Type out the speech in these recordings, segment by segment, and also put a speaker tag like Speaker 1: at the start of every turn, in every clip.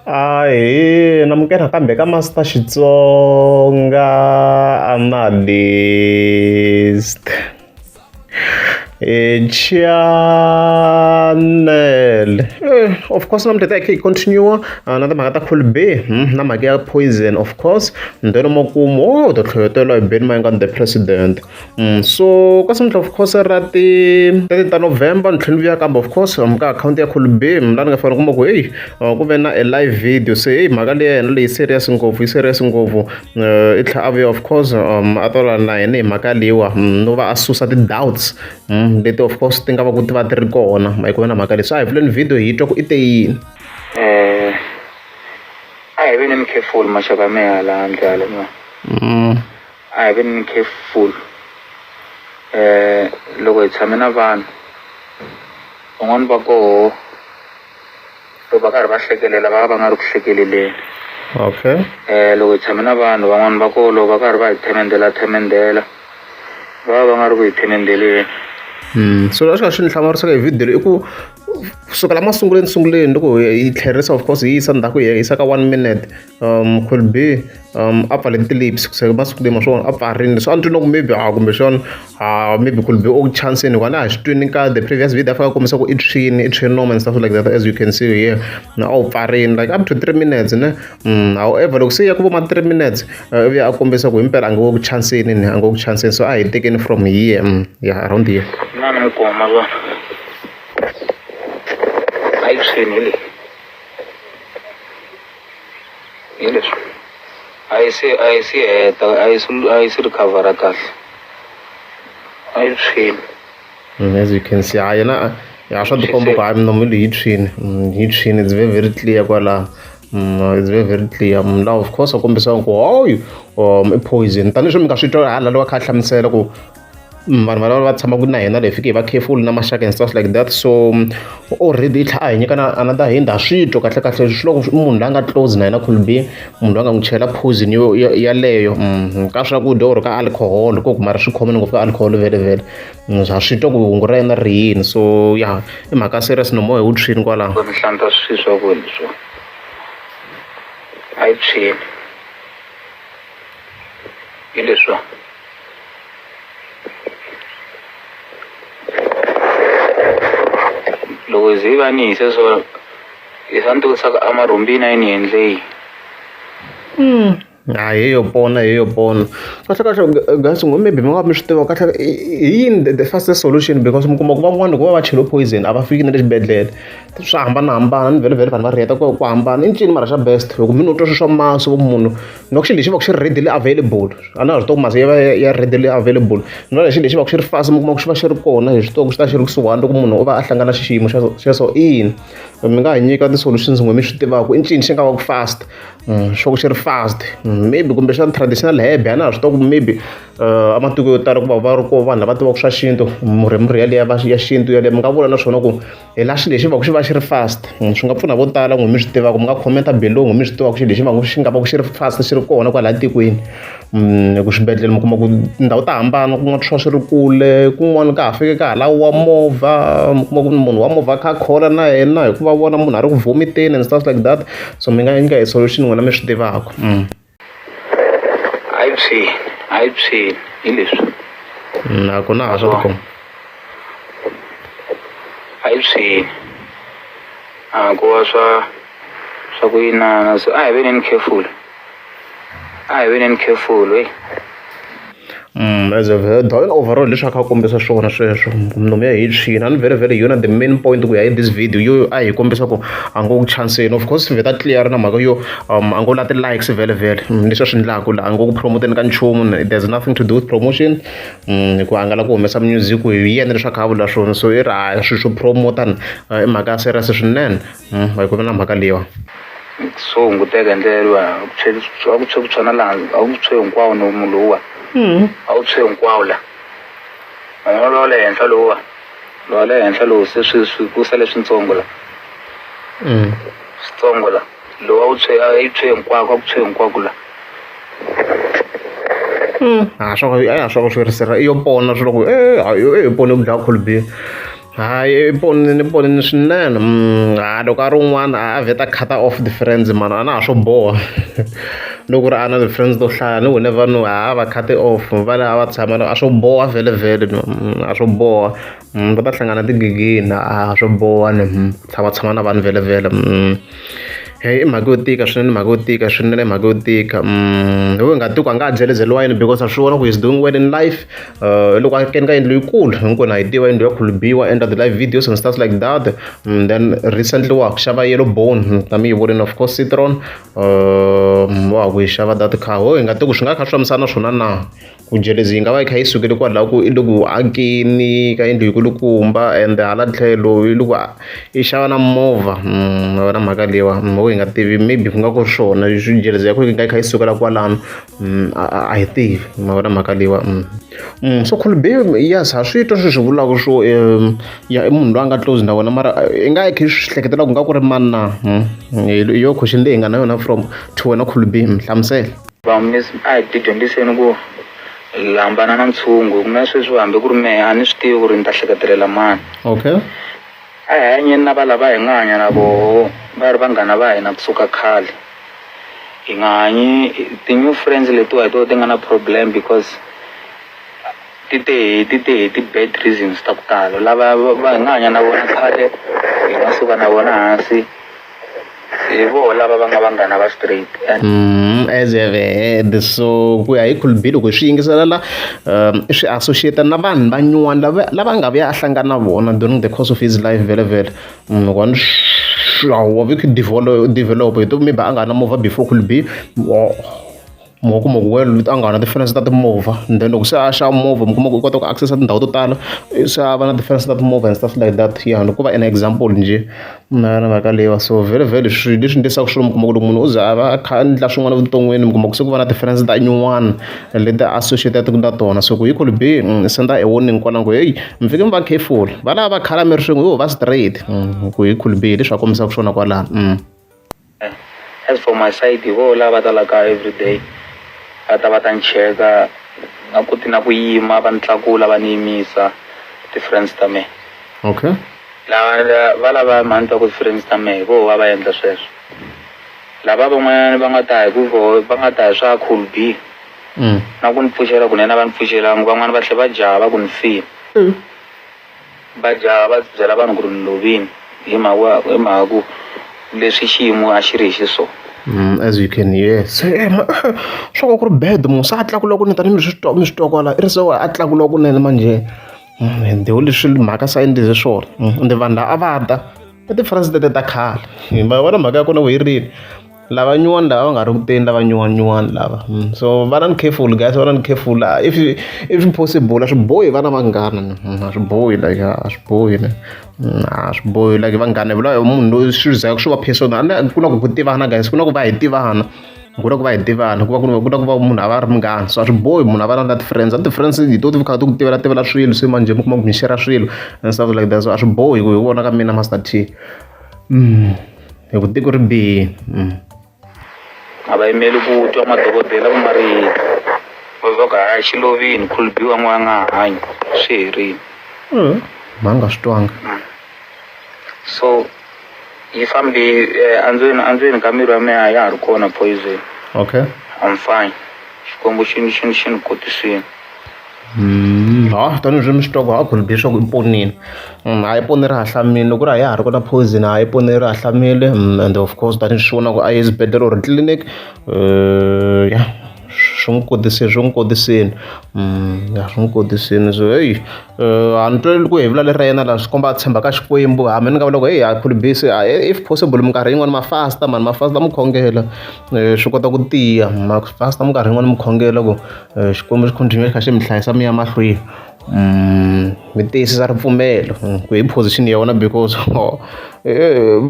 Speaker 1: Ahee, namukela kambe ka Master Xitsonga analyst channel. Of course namhlanje akhe continue na timhaka ta Cool B na mhaka ya poison of course then makumo to tlhoyotela hi Ben Mayengani the president. So ka simple of course ra ti 30 ta November ni tlhela vuya kambe of course ka account ya Cool B mla ni nga fanele kuma ku hey ku ve na a live video se hey mhaka leyi yena leyi serious ngopfu i tlhela a vuya of course a tola na yena hi mhaka leyiwa no va a susa ti-doubts leti of course ti nga va ku ti va ti ri kona ma ku ve na mhaka leyi so a hi vuleni video hi twa ku i te yini
Speaker 2: a hi veneni careful maxaka me hala handle hala ma a hi veneni careful loko hi tshame na vanhu van'wani va koho loko va karhi va hlekelela va nga ri ku hlekeleleni
Speaker 1: okay
Speaker 2: loko hi tshame na vanhu van'wani va koho loko va karhi va hi themendela va nga ri ku hi themendeleni
Speaker 1: so leswi nga swi ni hlamarisaka hi video leyi i ku kusukela masunguleni loko hi tlherisa of course hi yisa ndzhaku hi yisa ka 1 minute Cool B a pfaleni ti-lips kuseka masiku lema swona a pfarini leswi a ni twi loko maybe kumbexana maybe Cool B u chanseni hikuva a hi swi twini ka the previous video a fika kombisa ku i tshwini normal and stuff like that as you can see here a wu pfarini like up to 3 minutes ne however loko se ya ku vo ma 3 minutes ivi a kombisa ku himpela a nge wo ku chanseni a nge wo ku chanseni so a hi tekeni from here yeah around here
Speaker 2: na ni koma va a yi tshwini hi leswi a yi si heta a yi si recover kahle a yi tshwini
Speaker 1: as you can see yena ya swa tikomba ku hayi normally yi tshwini it's very very clear kwalaho it's very very clear laha of course a kombisa ku hoyi i poison tanihileswi mi nga swi twa hala lowa kha a hlamusela ku vanhu valava va tshamaku na hina leyi fike hi va careful na maxaka and stuff like that so already yi tlha a hi nyikana another hint ha swi twa kahlekahle swi loko munhu loyi a nga close na yena Cool B munhu loyi a nga n'wi chela poison yaleyo ka swakudya or ka alcohol ko ku mara swi khomeni ngopfu ka alcohol vele ha swi twa ku hungu ra yena ri yini so ya i mhaka serious no moya wu tshwini kwalaho
Speaker 2: mi hlanta swi swa ku leswo a yi tshwini hi leswo loko hi ze hi va ni hise so hi santukisaka amarhumbini a yi ni endleyi
Speaker 1: hi yo pona kahle guys maybe mi nga mi swi tiva kahle i yini the fastest solution because mi kuma ku van'wana loko va va chelo poison a va fiki na le xibedhlele swa hambanahambana ni vhele vanhu va riheta ku hambana i ncini mara xa best loko mi no twa swi swa maso vo munhu loko xilo lexi va ku xi ri readily available a na ha swi tiva ku masi ya readily available no lexi lexi va ku xi ri fast mi kuma ku xi va xi ri kona hi swi tiva ku xi ta xi ri kusuhani loko munhu u va a hlangana xiyimo xeso i yini mi nga hi nyika ti-solutions n'we mi swi tivaka i ncini xi nga va ku fast xo ku xi ri fast maybe kumbexana traditional herb a na ha swi tiva ku maybe amatiko yo tala ku va ri koho vanhu lava tivaka swa xintu murhi yaleyo ya xintu yaleyo mi nga vula na swona ku hi la xilo lexi va ku xi va xi ri fast swi nga pfuna vo tala n'we mi swi tivaka mi nga commenta below n'we mi swi tivaka xilo lexi va xi nga va ku xi ri fast xi ri kona kwalaha tikweni ku swibedhlele mi kuma ku tindhawu ta hambana kun'wana swi va swi ri kule kun'wana ka ha fike ka hala wa movha mi kuma ku munhu wa movha kha a khola na yena hikuva vona munhu a ri ku vomiteni and stuff like that so mi nga nyika hi solution n'wina mi swi tivaka
Speaker 2: a yi tshwini hi leswi
Speaker 1: a ku na ha swa tikomba
Speaker 2: a yi tshwini ku va swa ku yinana so a hi veneni careful
Speaker 1: as a overall leswi a kha kombisa swona sweswo nomi ya hi tshwini a ni very yona the main point ku ya hi this video yo a hi kombisa ku a ngo ku chanseni of course ve ta clear na mhaka yo a ngo la ti-likes vele leswi a swi endlaku la a ngo ku promoteni ka nchumu there's nothing to do with promotion ku a nga la ku humesa music hi yena leswi a kha a vula swona so i ri haya swilo swo promota i mhaka ya serious swinene hi ku ve na mhaka leyiwa
Speaker 2: so hunguteka hi ndlela leyiwa a ku tshwe ku tshwana laha a ku tshwe hinkwawo nomu lowuwa a wu tshwe hinkwawo la manyolo wa le henhla lowu se swi kusa leswintsongo la switsongo la lowu a yi tshwe hinkwako a ku tshwe hinkwako la
Speaker 1: swa ku swi ri sera i yo pona swi loko hi pone ku dlaya Cool B hayi i ponini swinene loko a ri un'wana a vheta cut off ti-friends mani a na ha swo boha loko ri a na ti-friends to hlaya ni whenever no va cut off va la va tshama a swo boha vhele a swo boha va ta hlangana tigigini a swo boha ni tshama na vanhu vhele i mhaka yo tika swinene mhaka yo tika swinene mhaka yo tika loko hi nga tiki a nga ha jelezeriwa yini because a swi vona ku he's doing well in life loko a keni ka yindlu yikulu hinkwenu na yi tiva yindlu ya khulubiwa endla ti-live videos and stuff like that then recently wa ha ku xava yellow bone tanihi vonini of course citron wa ha ku yi xava that car hi nga tiki swi nga kha swi fambisana na swona na ku jelezi yi nga va yi kha yi sukele kwalaho ku i le ku akeni ka yindlu yikulukumba and hala tlhelo i le ku i xava na movha na mhaka leyiwa hi nga tivi maybe ku nga ku ri swona jelezi ya ku yi nga yi kha yi sukela kwalano a hi tivi ma vona mhaka leyiwa so Khulube yes ha swi twa swi vulaka swo ya i munhu loyi a nga close na wena mara i nga yi kha yi swi hleketela ku nga ku ri mani na hi yo question leyi hi nga na yona from to wena Khulube hlamusela
Speaker 2: a hi ti dyondziseni ku hi hambana na ntshungu ku na sweswi hambi ku ri mehe a ni swi tivi ku ri ni ta hleketelela mani
Speaker 1: okay
Speaker 2: a hi hanyeni na valava hi nga hanya na voho va ri vanghana va hina kusuka khale hi nga hanyi ti-new friends letiwa hi toho ti nga na problem because ti te ti-bad reasons ta ku tala lava va hi nga hanya na vona khale hi nga suka na vona hansi hi voho lava va nga vanghana va straight
Speaker 1: as you've heard so ku ya hi Khulube loko hi swi yingisela la swi associate na vanhu vanyuwana lava nga vuya a hlangana na vona during the course of his life vhele kona wa vi ku develop hi to maybe a nga na movha before Khulube mo kuma ku wena a nga na difference ta timovha and then loko se a xava movha mi kuma ku i kota ku accessa tindhawu to tala se a va na difference ta timovha and stuff like that ya ni ku va an example nje na mhaka leyiwa so vhele swi leswi ndlisaka swilo mi kuma ku loko munhu u za a va a kha endla swin'wana evuton'wini mi kuma ku se ku va na difference ta nyuwana leti associated na tona so ku hi Khulube senda a warning kwala ku hey mi fike mi va careful va lava va khala mi ri swin'we va straight ku hi Khulube leswi a kombisaka swona kwalano
Speaker 2: as for my side hi voho lava talaka every day va ta ni cheka na ku ti na ku yima va ni tlakula va ni yimisa ti-friends ta mehe
Speaker 1: okay
Speaker 2: va lava mhani twa ku ti-friends ta mehe voho va va endla sweswo lava van'wanyana va nga ta hi ku voho va nga ta hi swa Khulube na ku ni pfuxela kunene va ni pfuxelangi van'wana va tlhe va jaha va ku ni fini va jaha va byela vanhu ku ri ni lovini hi mhaka ku leswi xiyimo a xi ri hi xiswona
Speaker 1: as you can hear se swa ku ri bad mo sa a tlakula kunene tanihi mi swi twa kwala i ri se a tlakula kunene manje the whole leswi mhaka sa endlise swona ende vanhu lava a va ta i ti-friends tete ta khale ma vona mhaka ya kona yi rini lava nyuwani lava va nga ri ku teni lava nyuwani lava so va na ni careful guys va na ni careful if possible a swi bohi vana vanghana a swi bohi like a swi bohi a swi bohi like vanghana vula hi munhu loyi swi zaka swi va personal ku na ku tivana guys ku na ku va hi tivana ku na ku va hi tivana ku na ku va munhu a va ri munghana so a swi bohi munhu a va na ti-friends a ti-friends hi to ti kha ti ku tivela swilo se manje mi kuma ku mi share swilo and stuff like that so a swi bohi ku hi vona ka mina Master T hi ku tiko ri bihini
Speaker 2: a va yimeli ku twa madokodela ku nga ri va ka a xi lovini Khulube wa n'wana nga hanyi swi herile
Speaker 1: va nga swi twanga
Speaker 2: so yi fambi andzweni ka miri wa mehe ya ha ri kona poison
Speaker 1: okay
Speaker 2: I'm fine xikwembu xi ni kotisini
Speaker 1: tanihi swi mi swi twa ku Khulube swa ku i ponini a yi pone ri hahlamile loko ri ha ri kona poison a yi pone ri hahlamile and of course tanihi swi vona ku a yi exibedhlele or clinic ya swi n'wi kotisini swi n'wi kotisini so hey a ni twa ku hevula leri ra yena laha swi komba a tshemba ka Xikwembu hambi ni nga vula ku hey Khulube se if possible minkarhi yin'wana mafasta mukhongela swi kota ku tiya mafasta minkarhi yin'wana mukhongela ku Xikwembu xi continue xi kha xi mi hlayisa mi ya mahlweni mi tiyisisa ripfumelo ku hi position ya wena because vanhu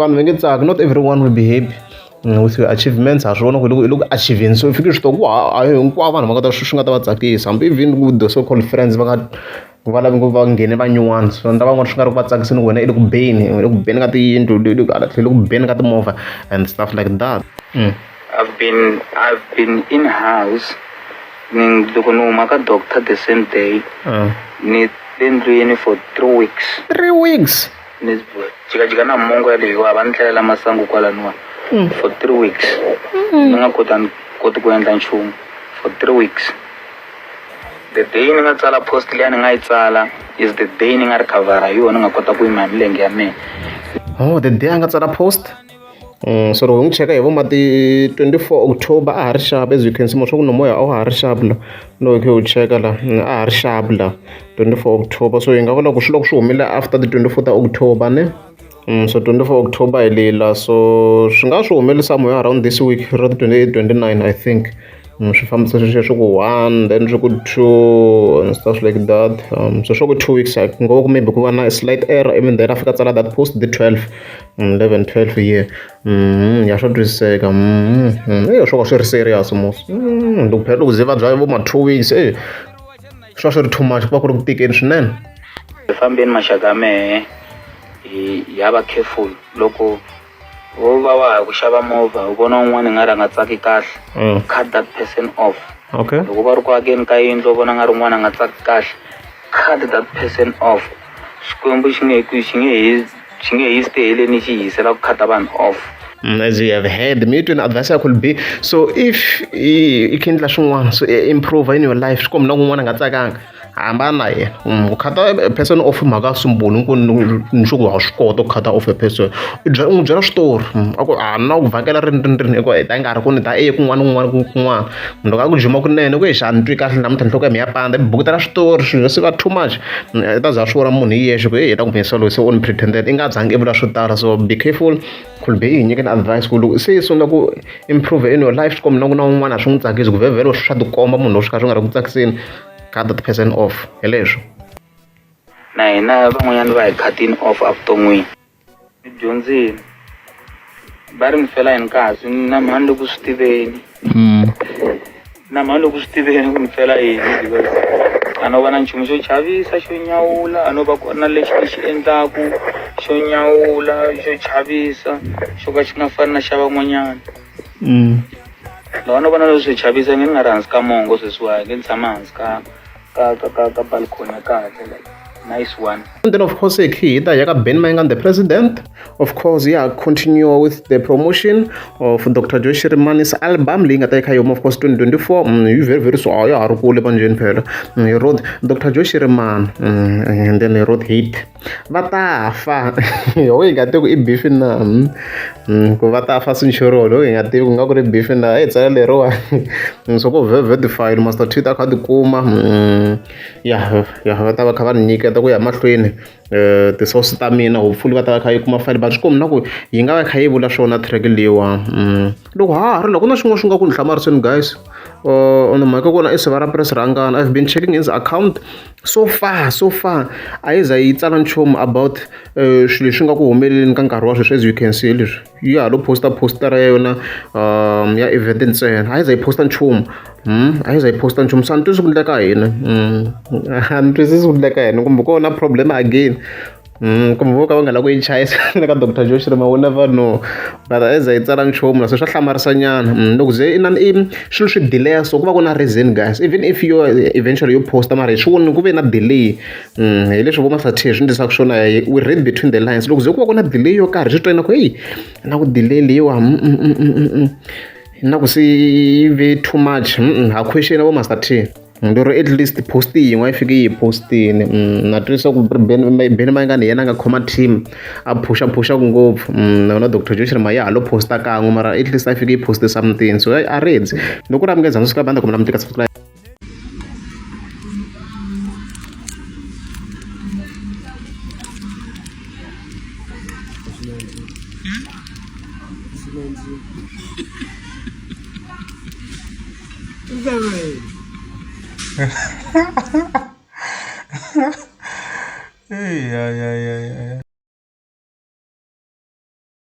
Speaker 1: va nge tsaki not everyone will be happy with your achievements ha swi vona ku loko achieving so fike swi to ku hinkwavo vanhu va nga ta swi nga ta va tsakisa hambi even ku the so called friends va lavi ku va nghene vanyuwana so na van'wana swi nga ri ku va tsakisini wena i le ku beni ka tiyindlu tlhela ku beni ka timovha and stuff like that
Speaker 2: I've been in house loko ni huma ka doctor the same day le ndlwini for 3 weeks.
Speaker 1: 3 weeks?
Speaker 2: Ni jikajika na mongo yaleyo va ni tlelela masangu kwalaniwa for 3 weeks. Ni nga koti ku endla nchumu for 3 weeks. The day ni nga tsala post leyi ni nga yi tsala is the day ni nga recover hi yona ni nga kota ku yima hi milenge ya mina.
Speaker 1: Oh, the day a nga tsala post? So loko n'wi cheka hi vo mati 24 October a ha ri sharp, as you can see mo swa ku nomoya a wa ha ri sharp la loko hi kha hi cheka la a ha ri sharp la 24 October. So hi nga vula ku swi loko swi humile after the 24th October ne. So 24 October hi lila, so swi nga swi humele somewhere around this week ra 28 29 I think. Swi fambisa sweswo ku 1 then swi ku 2 and stuff like that. So swi ku 2 weeks ngoko maybe ku va na a slight error even then afika tsala that post the 12 11 12 year. Ya swa twisiseka. Swo ka swi ri serious mos. Loko phela loko ze va bya vo ma 2 weeks swa swi ri too much ku va ku ri ku tikeni swinene.
Speaker 2: Fambeni maxaka ya mehe ya va careful loko wo va wa ha ku xava movha u vona un'wana nga ri a nga tsaki kahle, cut that person off.
Speaker 1: Okay.
Speaker 2: Loko va ri ku akeni ka yindlu u vona nga ri un'wana a nga tsaki kahle, cut that person off. Xikwembu xi nge hi stayeleni xi hisela ku cut vanhu off.
Speaker 1: As you have heard, me to an advice could be, so if you can so improve in your life, come na un'wana nga tsakanga hambana na yena. Ku khata a person off mhaka sumbulu nxuku wa swi kota ku khata off a person. U n'wi byela switori a ku a na ku vhakela rini hi ku heta yi nga ri ku ni ta kun'wana. Loko a ku juma kunene ku a ni twi kahle namuntlha nhloko ya mi ya pandza i bukutela switori swilo swi va too much. I ta za swi vona munhu hi yexe ku hi ta ku mhisa loyi se u ni pretended i nga zangi i vula swo tala. So be careful could be hi nyikeni advice ku loko se sungula ku improve in your life swi komba na ku na un'wana a swi n'wi tsakisi ku vhele swa tikomba munhu loko swi kha swi nga ri ku tsakiseni, cut that person off hi leswo.
Speaker 2: Na hina van'wanyana va hi cutting off evuton'wini ni dyondzini va ri mi fela hi nkasi na mhani loko swi tiveni na mhani loko swi tiveni ku mi fela yini because a no va na nchumu xo chavisa xo nyawula, a no va ku na lexi ni xi endlaku xo nyawula xo chavisa xo ka xi nga fani na xa van'wanyana. Loko no vona leswi swi chavisa nge ni nga ri hansi ka mongo sweswiwa nge ni tshama hansi ka balcony ya kahle like nice one.
Speaker 1: And then of course hita ya ka Ben Mayengani the president. Of course continue with the promotion of Dr. Joyce Shirimani's album leyi nga ta eka yoma of course 2024. You very so ya ha ri kule banjeni phela. He wrote Dr. Joyce Shirimani and then he wrote hit va ta fa ho yi nga tivi ku i beef na ku va ta fa sinchorolo hi nga tivi ku nga ku ri beef na tsala leriwa. So ko verify master Twitter kha tikuma ya va ta va kha va nyiketa ku ya mahlweni tisource ta mina hopefully va ta va kha yi kuma file but swi komi na ku yi nga va kha yi vula swona track leyiwa. Loko ha ri loko na swin'wana swi nga ku ni hlamariseni guys on mhaka kona i siva ra press rangana. I've been checking his account so far a yi za yi tsala nchumu about swilo leswi nga ku humeleleni ka nkarhi wa sweswi. As you can see leswi yi ha lo postara ya yona ya event ntsena a yi za yi posta nchumu a yi za yi posta nchumu. So a ni twisisi ku endleka hina a ni twisisi ku endleka hina kumbe ko na problem again kumbe vo ka va nga la ku yi chayisa ka Dr. Joyce Shirimani, we never know but a yi za yi tsala nchumu so swa hlamarisanyana. Loko ze swilo swi delay so ku va ku na reason guys, even if you eventually you posta mara hi swi voni ku ve na delay hi leswi vo masathe swi ndlisaka swona we read between the lines. Loko ze ku va ku na delay yo karhi swi twena ku heyi na ku delay leyiwa na ku si ve too much ha question vo masathe ndoro at least post yin'we yi fike yi postini. Na twisa ku Ben Mayengani yena nga khoma team a pusha ngopfu na Dr. Joyce Shirimani ya ha lo posta kan'we mara at least a fike yi poste something. So a reads loko ri amukela swi ka banda kumbe na mutika subscribe.
Speaker 3: Hey, yeah.